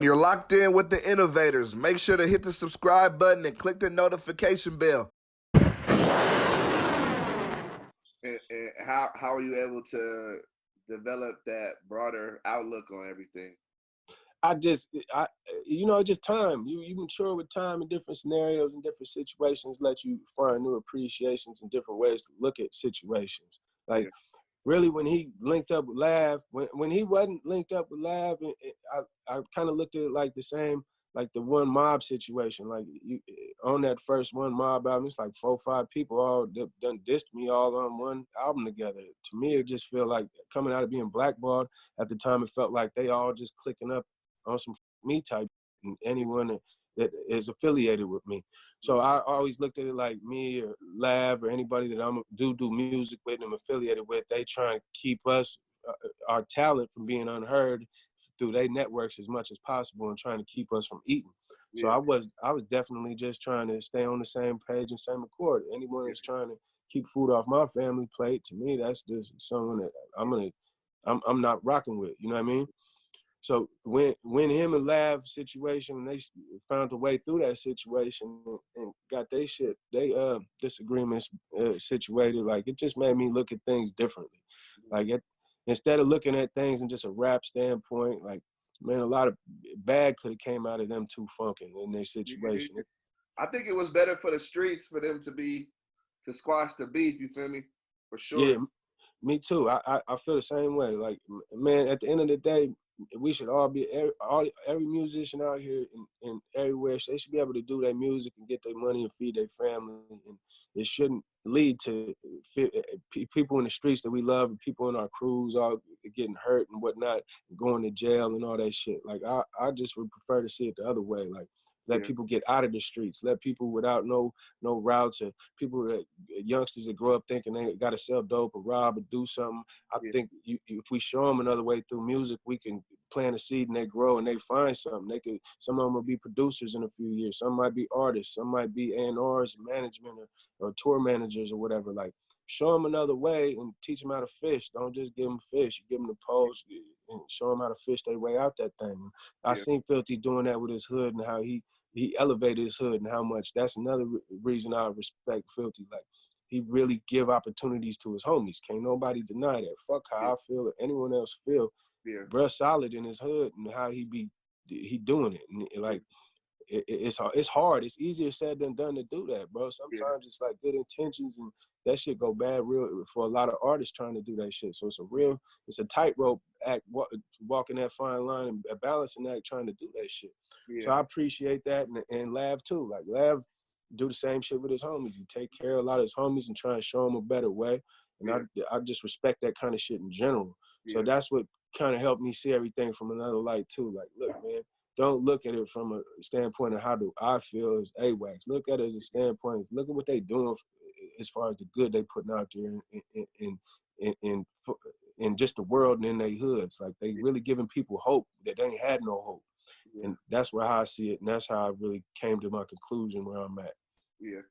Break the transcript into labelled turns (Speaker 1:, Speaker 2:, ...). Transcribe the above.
Speaker 1: You're locked in with the Innovators. Make sure to hit the subscribe button and click the notification bell. And how are you able to develop that broader outlook on everything?
Speaker 2: Just time. You mature with time in different scenarios and different situations, let you find new appreciations and different ways to look at situations. Like, really, when he linked up with Lav, when he wasn't linked up with Lav, I kind of looked at it like the same, like the One Mob situation. Like, on that first One Mob album, it's like 4 or 5 people all done dissed me all on one album together. To me, it just felt like coming out of being blackballed at the time, it felt like they all just clicking up on some me type, and anyone that is affiliated with me. So I always looked at it like me or Lav or anybody that I'm do music with and I'm affiliated with, they try and keep us, our talent, from being unheard through their networks as much as possible and trying to keep us from eating. So I was definitely just trying to stay on the same page and same accord. Anyone that's trying to keep food off my family plate, to me, that's just someone that I'm not rocking with, you know what I mean? So when him and Lav situation, they found a way through that situation and got they disagreements situated, like, it just made me look at things differently. Like, instead of looking at things in just a rap standpoint, like, man, a lot of bad could have came out of them two funking in their situation.
Speaker 1: I think it was better for the streets for them to squash the beef, you feel me? For sure.
Speaker 2: Yeah, me too. I feel the same way. Like, man, at the end of the day, we should all be, every musician out here and everywhere, they should be able to do their music and get their money and feed their family. And it shouldn't lead to people in the streets that we love and people in our crews all getting hurt and whatnot, and going to jail and all that shit. Like, I just would prefer to see it the other way. Like, let people get out of the streets. Let people without no routes, or people that youngsters that grow up thinking they got to sell dope or rob or do something. I think if we show them another way through music, we can plant a seed and they grow and they find something. Some of them will be producers in a few years. Some might be artists. Some might be A&Rs, management, or tour managers or whatever. Like, show them another way and teach them how to fish. Don't just give them fish. You give them the poles and show them how to fish their way out that thing. I seen Philthy doing that with his hood and how he elevated his hood and how much. That's another reason I respect Philthy. Like, he really give opportunities to his homies. Can't nobody deny that. Fuck how I feel or anyone else feel. Bruh solid in his hood and how he doing it. And like, it's hard. It's easier said than done to do that, bro. Sometimes it's like good intentions and that shit go bad real for a lot of artists trying to do that shit. So it's a tightrope act, walking that fine line and a balancing act trying to do that shit. So I appreciate that, and Lav too. Like, Lav do the same shit with his homies. He take care of a lot of his homies and try and show them a better way. And I just respect that kind of shit in general. So that's what kind of helped me see everything from another light too. Like, look, man, don't look at it from a standpoint of how do I feel as AWACS. Look at it as a standpoint. Look at what they doing as far as the good they putting out there in just the world and in their hoods. Like, they really giving people hope that they ain't had no hope. And that's how I see it. And that's how I really came to my conclusion where I'm at.
Speaker 1: Yeah.